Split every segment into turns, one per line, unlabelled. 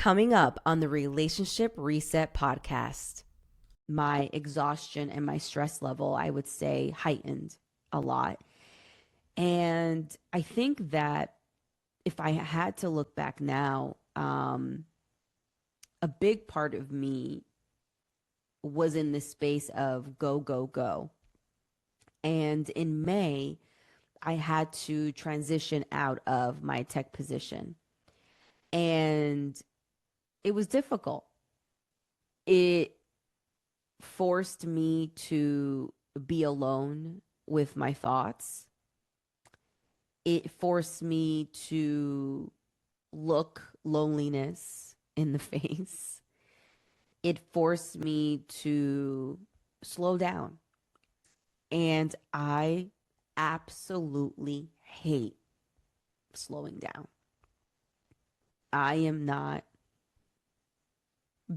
Coming up on the Relationship Reset podcast, my exhaustion and my stress level, I would say, heightened a lot. And I think that if I had to look back now, a big part of me was in this space of go, go, go. And in May, I had to transition out of my tech position. And it was difficult. It forced me to be alone with my thoughts. It forced me to look loneliness in the face. It forced me to slow down. And I absolutely hate slowing down. I am not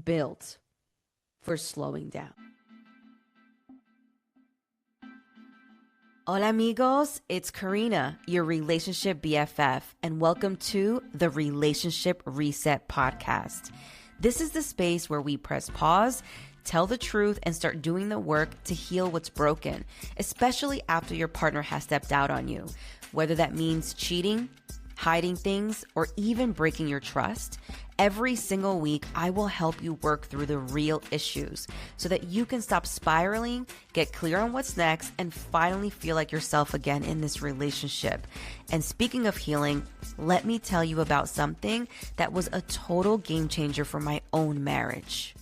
built for slowing down. Hola amigos, it's Karina, your relationship BFF, and welcome to the Relationship Reset podcast. This is the space where we press pause, tell the truth, and start doing the work to heal what's broken, especially after your partner has stepped out on you. Whether that means cheating, hiding things, or even breaking your trust, every single week I will help you work through the real issues so that you can stop spiraling, get clear on what's next, and finally feel like yourself again in this relationship. And speaking of healing, let me tell you about something that was a total game changer for my own marriage.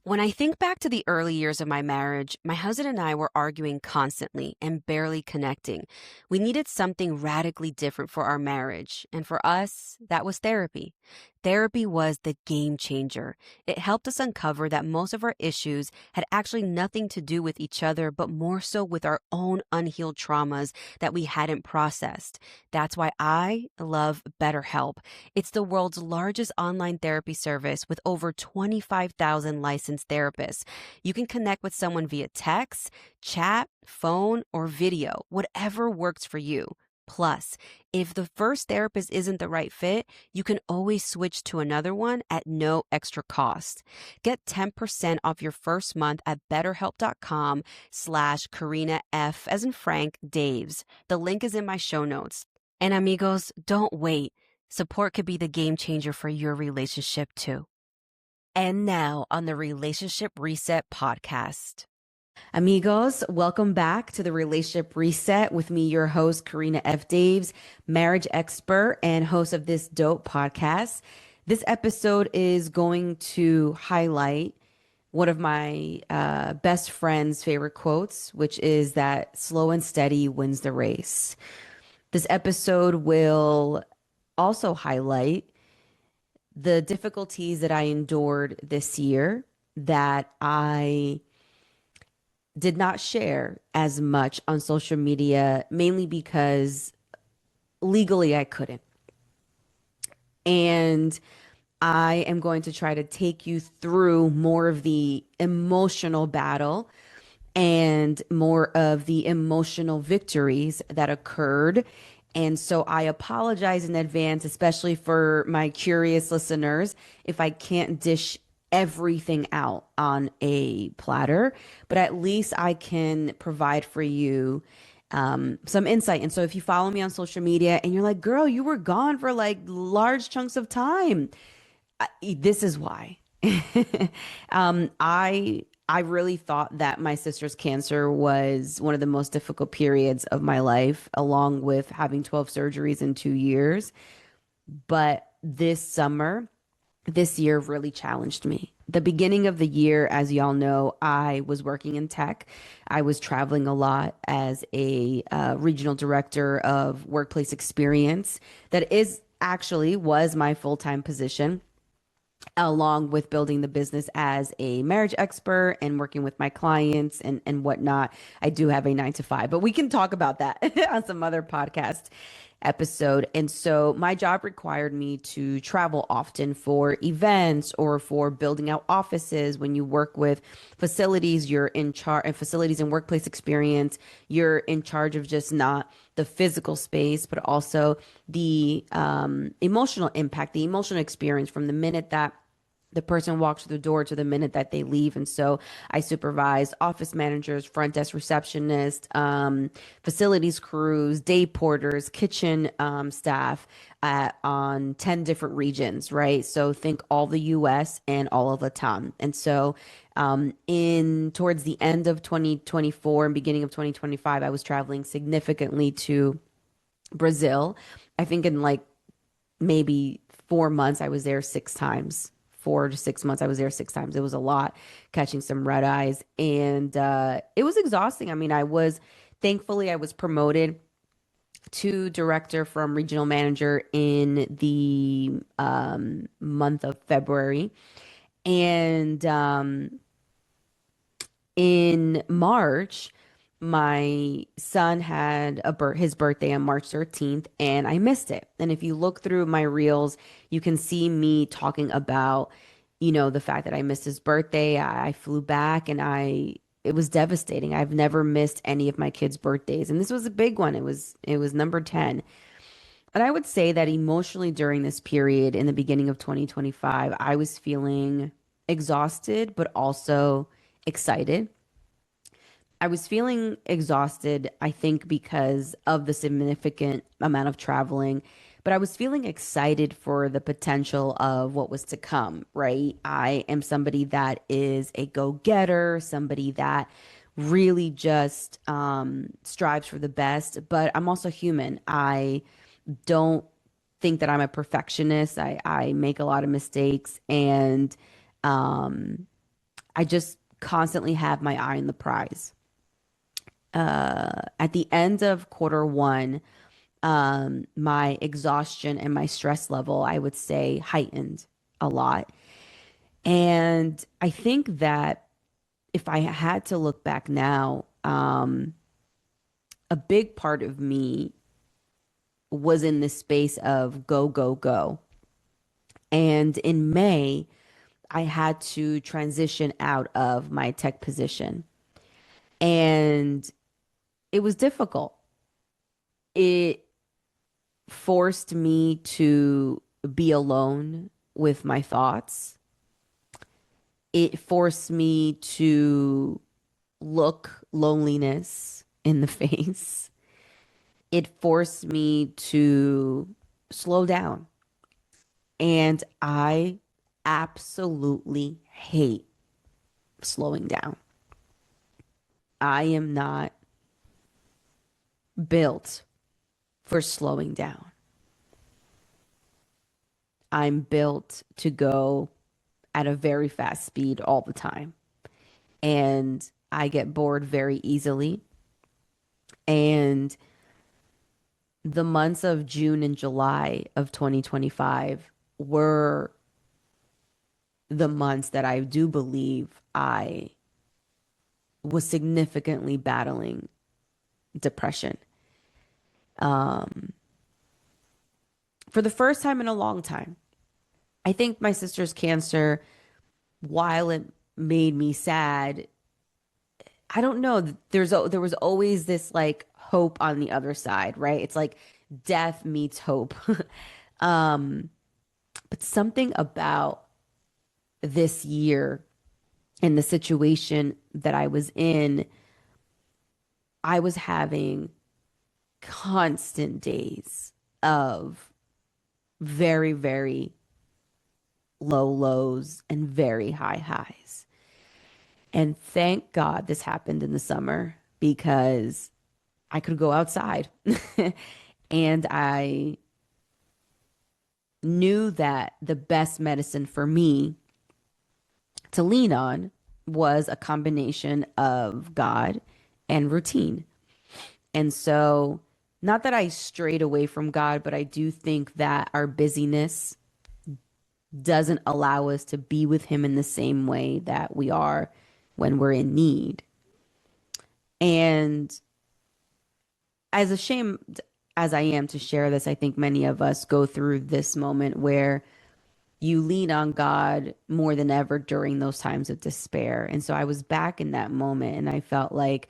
When I think back to the early years of my marriage, my husband and I were arguing constantly and barely connecting. We needed something radically different for our marriage, and for us, that was therapy. Therapy was the game changer. It helped us uncover that most of our issues had actually nothing to do with each other, but more so with our own unhealed traumas that we hadn't processed. That's why I love BetterHelp. It's the world's largest online therapy service with over 25,000 licensed therapists. You can connect with someone via text, chat, phone, or video, whatever works for you. Plus, if the first therapist isn't the right fit, you can always switch to another one at no extra cost. Get 10% off your first month at betterhelp.com/Karina F as in Frank Daves. The link is in my show notes. And amigos, don't wait. Support could be the game changer for your relationship too. And now on the Relationship Reset podcast. Amigos, welcome back to the Relationship Reset with me, your host, Karina F. Daves, marriage expert and host of this dope podcast. This episode is going to highlight one of my best friend's favorite quotes, which is that slow and steady wins the race. This episode will also highlight the difficulties that I endured this year that I did not share as much on social media, mainly because legally I couldn't. And I am going to try to take you through more of the emotional battle and more of the emotional victories that occurred. And so I apologize in advance, especially for my curious listeners, if I can't dish everything out on a platter, but at least I can provide for you some insight. And so if you follow me on social media and you're like, girl, you were gone for like large chunks of time, this is why. I really thought that my sister's cancer was one of the most difficult periods of my life, along with having 12 surgeries in 2 years. But this year really challenged me. The beginning of the year, as y'all know, I was working in tech. I was traveling a lot as a regional director of workplace experience. That was my full-time position, along with building the business as a marriage expert and working with my clients and whatnot. I do have a 9 to 5, but we can talk about that on some other podcast. episode. And so my job required me to travel often for events or for building out offices. When you work with facilities, you're in charge and facilities and workplace experience, you're in charge of just not the physical space, but also the emotional impact, the emotional experience from the minute that the person walks through the door to the minute that they leave. And so I supervise office managers, front desk receptionists, facilities crews, day porters, kitchen staff on 10 different regions, right? So think all the US and all of Latam. And so in towards the end of 2024 and beginning of 2025, I was traveling significantly to Brazil. I think in like maybe 4 months, I was there 6 times. 4 to 6 months, I was there 6 times. It was a lot, catching some red eyes, and it was exhausting. I mean, thankfully, I was promoted to director from regional manager in the month of February, and in March, my son had his birthday on March 13th, and I missed it. And if you look through my reels, you can see me talking about, the fact that I missed his birthday. I flew back, and it was devastating. I've never missed any of my kids' birthdays, and this was a big one. It was number 10. And I would say that emotionally during this period in the beginning of 2025, I was feeling exhausted, but also excited. I was feeling exhausted, I think, because of the significant amount of traveling, but I was feeling excited for the potential of what was to come, right? I am somebody that is a go-getter, somebody that really just strives for the best, but I'm also human. I don't think that I'm a perfectionist. I make a lot of mistakes, and um, I just constantly have my eye on the prize. At the end of quarter one, my exhaustion and my stress level, I would say, heightened a lot. And I think that if I had to look back now, a big part of me was in this space of go, go, go. And in May, I had to transition out of my tech position. And it was difficult. It forced me to be alone with my thoughts. It forced me to look loneliness in the face. It forced me to slow down. And I absolutely hate slowing down. I am not built for slowing down. I'm built to go at a very fast speed all the time. And I get bored very easily. And the months of June and July of 2025 were the months that I do believe I was significantly battling depression. For the first time in a long time. I think my sister's cancer, while it made me sad, I don't know. There was always this like hope on the other side, right? It's like death meets hope. um, but something about this year and the situation that I was in, I was having constant days of very, very low lows and very high highs. And thank God this happened in the summer because I could go outside. And I knew that the best medicine for me to lean on was a combination of God and routine. And so, not that I strayed away from God, but I do think that our busyness doesn't allow us to be with Him in the same way that we are when we're in need. And as ashamed as I am to share this, I think many of us go through this moment where you lean on God more than ever during those times of despair. And so I was back in that moment and I felt like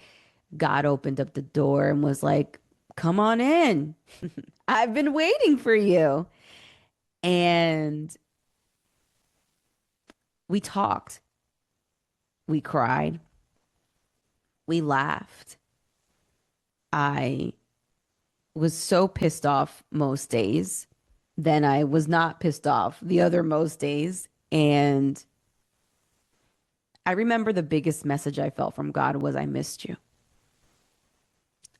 God opened up the door and was like, come on in. I've been waiting for you. And we talked, we cried, we laughed. I was so pissed off most days. Then I was not pissed off the other most days. And I remember the biggest message I felt from God was, I missed you.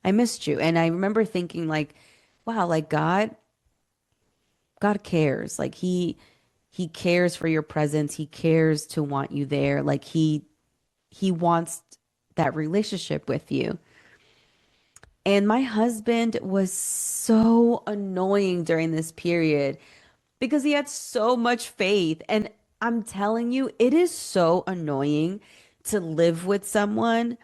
I missed you. And I remember thinking like, wow, like God cares. Like he cares for your presence. He cares to want you there. Like he wants that relationship with you. And my husband was so annoying during this period because he had so much faith. And I'm telling you, it is so annoying to live with someone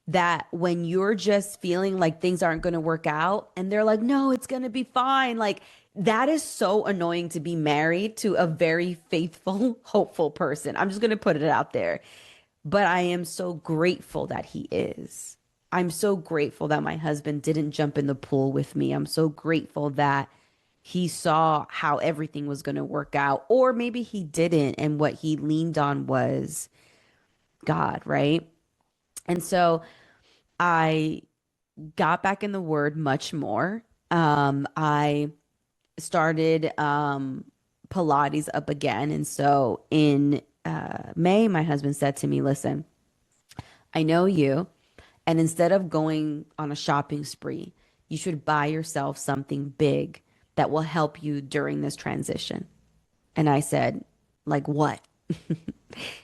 that when you're just feeling like things aren't going to work out and they're like, no, it's going to be fine. Like, that is so annoying to be married to a very faithful, hopeful person. I'm just going to put it out there. But I am so grateful that he is. I'm so grateful that my husband didn't jump in the pool with me. I'm so grateful that he saw how everything was going to work out, or maybe he didn't. And what he leaned on was God, right? And so I got back in the word much more. I started Pilates up again. And so in May, my husband said to me, listen, I know you. And instead of going on a shopping spree, you should buy yourself something big that will help you during this transition. And I said, like what?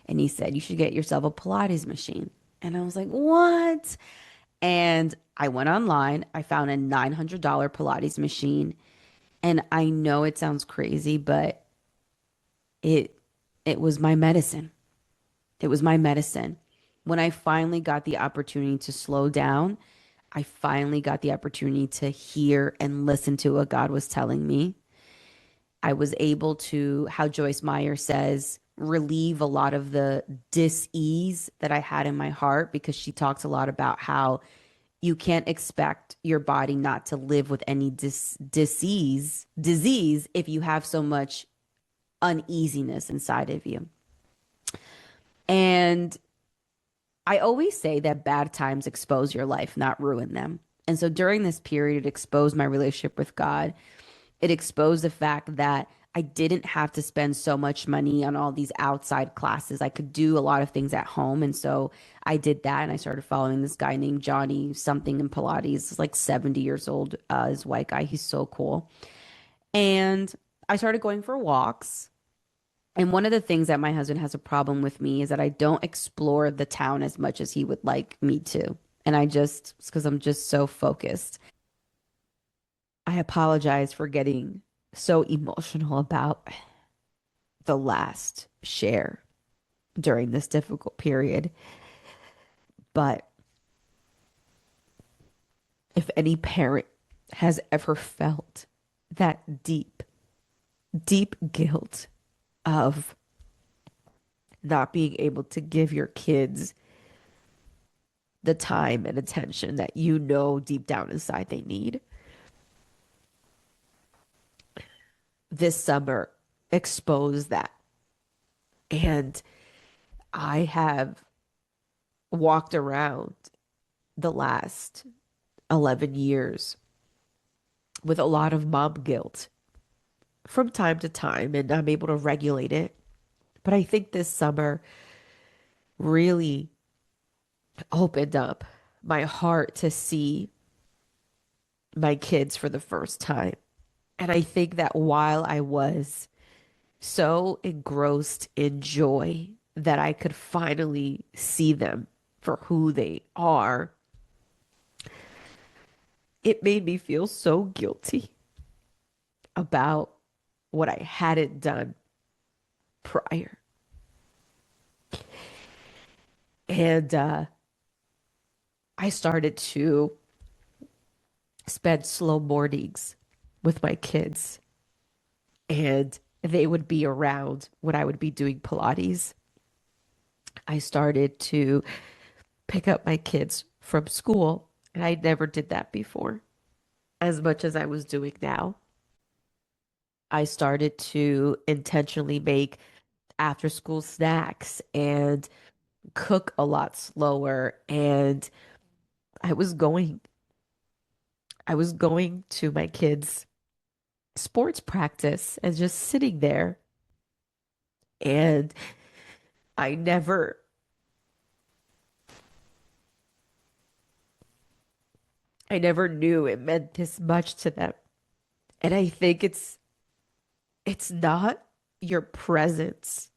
And he said, you should get yourself a Pilates machine. And I was like, what? And I went online. I found a $900 Pilates machine. And I know it sounds crazy, but it it was my medicine. It was my medicine. When I finally got the opportunity to slow down, I finally got the opportunity to hear and listen to what God was telling me. I was able to, how Joyce Meyer says, relieve a lot of the dis-ease that I had in my heart, because she talks a lot about how you can't expect your body not to live with any disease if you have so much uneasiness inside of you. And I always say that bad times expose your life, not ruin them. And so during this period, it exposed my relationship with God. It exposed the fact that I didn't have to spend so much money on all these outside classes. I could do a lot of things at home. And so I did that. And I started following this guy named Johnny something in Pilates. He's like 70 years old, this white guy. He's so cool. And I started going for walks. And one of the things that my husband has a problem with me is that I don't explore the town as much as he would like me to. And it's because I'm just so focused. I apologize for getting so emotional about the last share during this difficult period. But if any parent has ever felt that deep, deep guilt of not being able to give your kids the time and attention that you know deep down inside they need, this summer exposed that. And I have walked around the last 11 years with a lot of mom guilt from time to time, and I'm able to regulate it. But I think this summer really opened up my heart to see my kids for the first time. And I think that while I was so engrossed in joy that I could finally see them for who they are, it made me feel so guilty about what I hadn't done prior. And I started to
spend slow mornings with my kids, and they would be around when I would be doing Pilates. I started to pick up my kids from school, and I never did that before as much as I was doing now. I started to intentionally make after school snacks and cook a lot slower. And I was going I was going to my kids' sports practice and just sitting there. And I never I never knew it meant this much to them. And I think it's not your presence,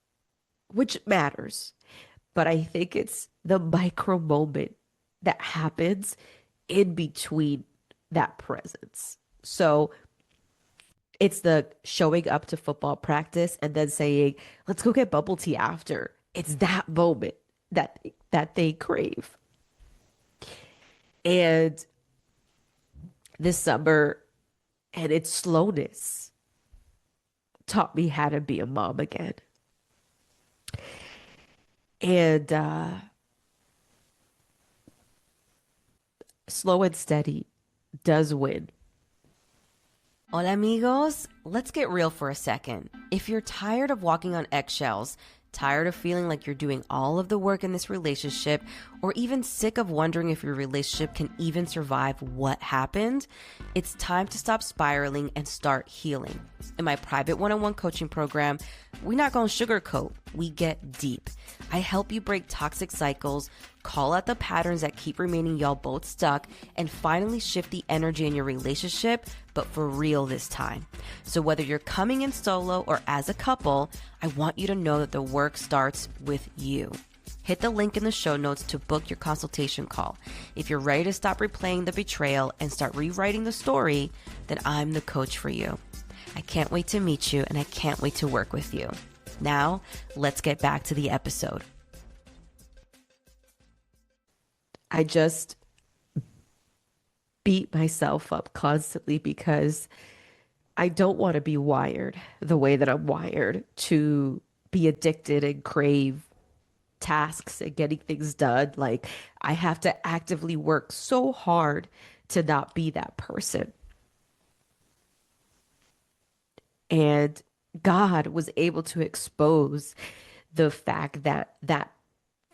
which matters, but I think it's the micro moment that happens in between that presence. So it's the showing up to football practice and then saying, let's go get bubble tea after. It's that moment that they crave. And this summer and its slowness taught me how to be a mom again. And slow and steady does win.
Hola, amigos. Let's get real for a second. If you're tired of walking on eggshells, tired of feeling like you're doing all of the work in this relationship, or even sick of wondering if your relationship can even survive what happened, it's time to stop spiraling and start healing. In my private one-on-one coaching program, we're not going to sugarcoat, we get deep. I help you break toxic cycles, call out the patterns that keep remaining y'all both stuck, and finally shift the energy in your relationship, but for real this time. So whether you're coming in solo or as a couple, I want you to know that the work starts with you. Hit the link in the show notes to book your consultation call. If you're ready to stop replaying the betrayal and start rewriting the story, then I'm the coach for you. I can't wait to meet you, and I can't wait to work with you. Now, let's get back to the episode.
I just beat myself up constantly because I don't want to be wired the way that I'm wired to be addicted and crave tasks and getting things done. Like I have to actively work so hard to not be that person. And God was able to expose the fact that that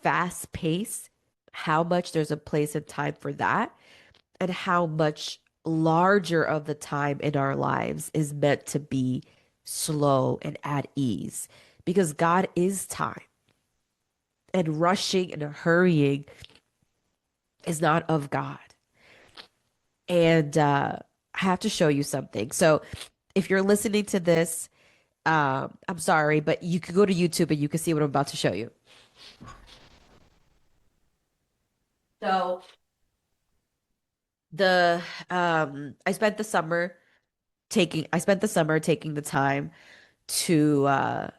fast pace, how much there's a place and time for that, and how much larger of the time in our lives is meant to be slow and at ease because God is time, and rushing and hurrying is not of God. And I have to show you something. So if you're listening to this, I'm sorry, but you could go to YouTube and you can see what I'm about to show you. So the I spent the summer taking the time to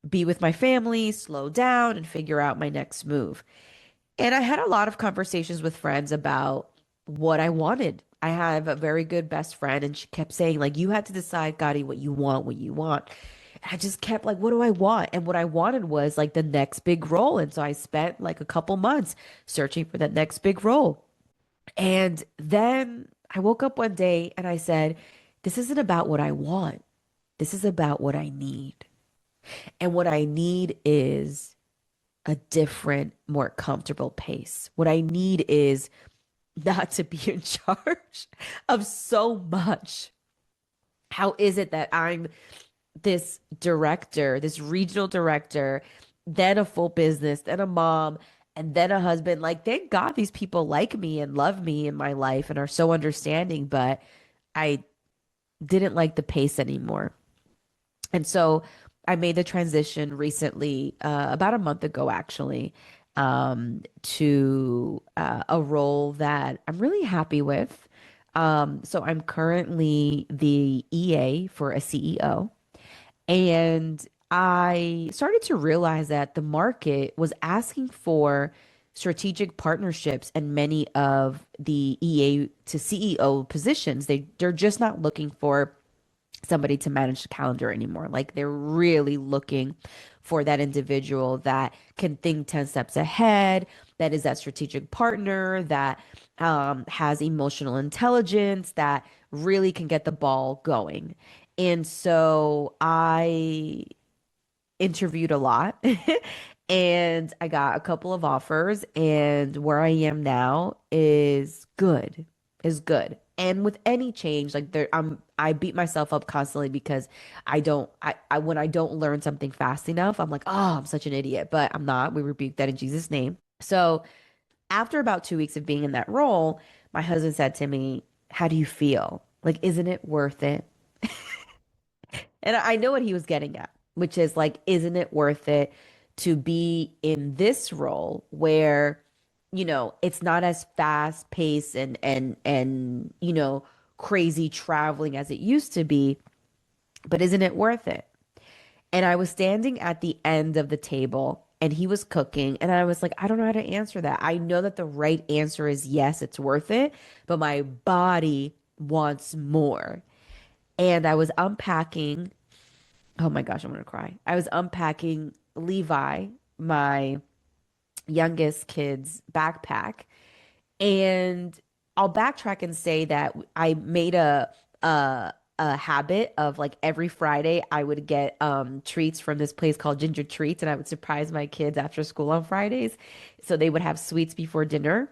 be with my family, slow down, and figure out my next move. And I had a lot of conversations with friends about what I wanted. I have a very good best friend, and she kept saying, like, you had to decide, Gotti, what you want, what you want. And I just kept like, what do I want? And what I wanted was like the next big role. And so I spent like a couple months searching for that next big role. And then I woke up one day and I said, this isn't about what I want. This is about what I need. And what I need is a different, more comfortable pace. What I need is not to be in charge of so much. How is it that I'm this director, this regional director, then a full business, then a mom, and then a husband? Like, thank God these people like me and love me in my life and are so understanding, but I didn't like the pace anymore. And so I made the transition recently, about a month ago, actually, to a role that I'm really happy with. So I'm currently the EA for a CEO. And I started to realize that the market was asking for strategic partnerships and many of the EA to CEO positions. They're just not looking for somebody to manage the calendar anymore. Like they're really looking for that individual that can think 10 steps ahead, that is that strategic partner, that has emotional intelligence, that really can get the ball going. And so I interviewed a lot and I got a couple of offers, and where I am now is good. And with any change, like I beat myself up constantly because I when I don't learn something fast enough, I'm like, oh, I'm such an idiot. But I'm not. We rebuke that in Jesus' name. So after about 2 weeks of being in that role, my husband said to me, how do you feel? Like, isn't it worth it? And I know what he was getting at, which is like, isn't it worth it to be in this role where, it's not as fast paced and crazy traveling as it used to be, but isn't it worth it? And I was standing at the end of the table and he was cooking, and I was like, I don't know how to answer that. I know that the right answer is yes, it's worth it, but my body wants more. And I was unpacking. Oh my gosh, I'm gonna cry. I was unpacking Levi, my youngest kid's backpack, and I'll backtrack and say that I made a habit of like every Friday I would get treats from this place called Ginger Treats, and I would surprise my kids after school on Fridays, so they would have sweets before dinner.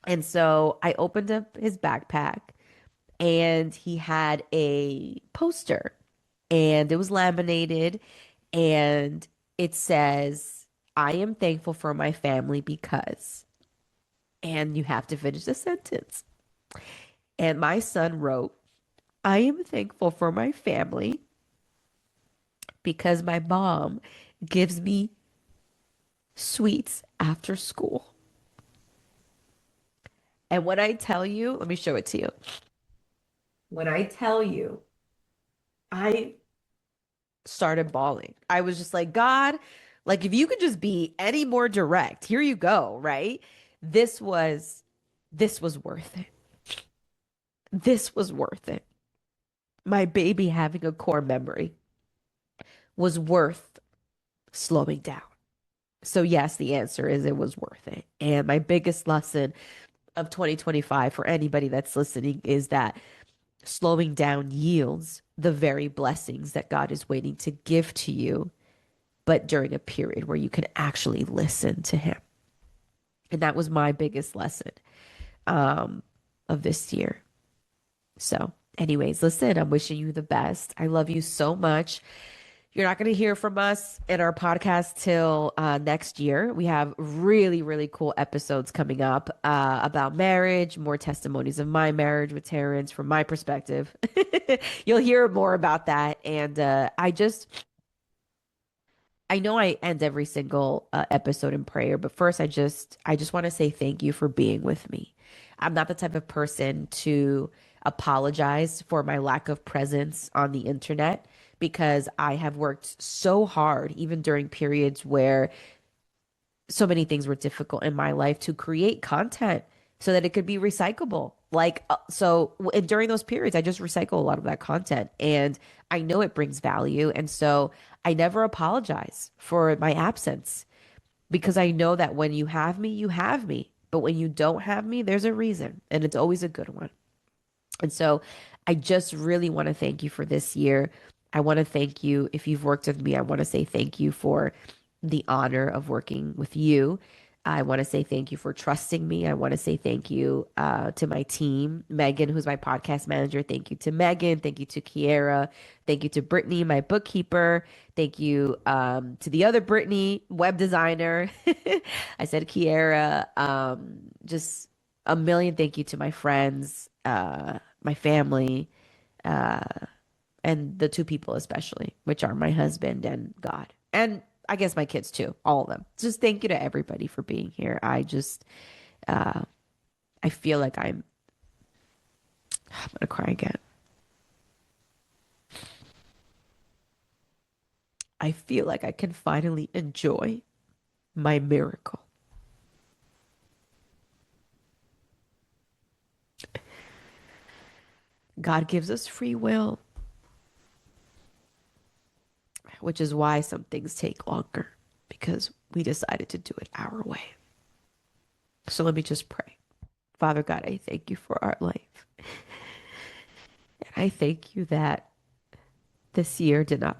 And so I opened up his backpack, and he had a poster, and it was laminated, and it says, I am thankful for my family because, and you have to finish the sentence. And my son wrote, I am thankful for my family because my mom gives me sweets after school. And when I tell you, let me show it to you. When I tell you, I started bawling. I was just like, God, like if you could just be any more direct, here you go, right? This was this was worth it. This was worth it. My baby having a core memory was worth slowing down. So yes, the answer is it was worth it. And my biggest lesson of 2025 for anybody that's listening is that slowing down yields the very blessings that God is waiting to give to you, but during a period where you can actually listen to him. And that was my biggest lesson um, of this year. So, anyways, listen, I'm wishing you the best. I love you so much. You're not going to hear from us in our podcast till next year. We have really, really cool episodes coming up about marriage, more testimonies of my marriage with Terrence from my perspective. You'll hear more about that. And I know I end every single episode in prayer, but first I just want to say thank you for being with me. I'm not the type of person to apologize for my lack of presence on the internet because I have worked so hard, even during periods where so many things were difficult in my life, to create content so that it could be recyclable. And during those periods, I just recycle a lot of that content, and I know it brings value. And so I never apologize for my absence because I know that when you have me, you have me. But when you don't have me, there's a reason, and it's always a good one. And so I just really want to thank you for this year. I want to thank you. If you've worked with me, I want to say thank you for the honor of working with you. I want to say thank you for trusting me. I want to say thank you to my team, Megan, who's my podcast manager. Thank you to Megan. Thank you to Kiera. Thank you to Brittany, my bookkeeper. Thank you to the other Brittany, web designer. I said Kiera. Just a million thank you to my friends, my family, uh, and the two people especially, which are my husband and God. And I guess my kids too, all of them. Just thank you to everybody for being here. Uh, I feel like I'm gonna cry again. I feel like I can finally enjoy my miracle. God gives us free will, which is why some things take longer, because we decided to do it our way. So let me just pray. Father God, I thank you for our life. And I thank you that this year did not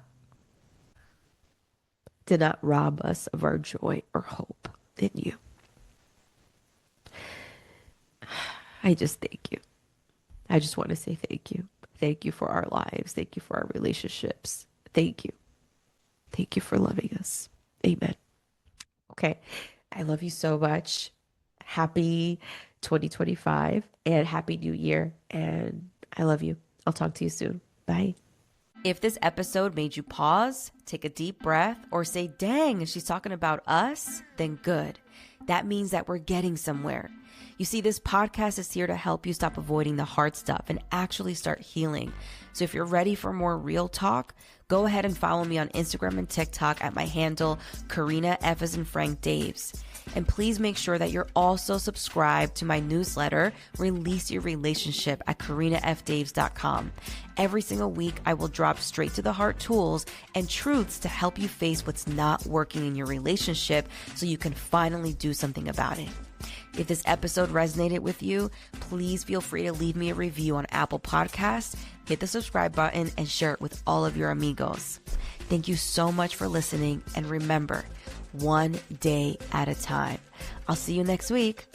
rob us of our joy or hope in you. I just thank you. I just want to say thank you. Thank you for our lives. Thank you for our relationships. Thank you. Thank you for loving us. Amen. Okay. I love you so much. Happy 2025 and Happy New Year. And I love you. I'll talk to you soon. Bye.
If this episode made you pause, take a deep breath, or say, dang, she's talking about us, then good. That means that we're getting somewhere. You see, this podcast is here to help you stop avoiding the hard stuff and actually start healing. So if you're ready for more real talk, go ahead and follow me on Instagram and TikTok at my handle, Karina F as in Frank Daves. And please make sure that you're also subscribed to my newsletter, Release Your Relationship, at KarinaFDaves.com. Every single week, I will drop straight to the heart tools and truths to help you face what's not working in your relationship so you can finally do something about it. If this episode resonated with you, please feel free to leave me a review on Apple Podcasts, hit the subscribe button, and share it with all of your amigos. Thank you so much for listening, and remember, one day at a time. I'll see you next week.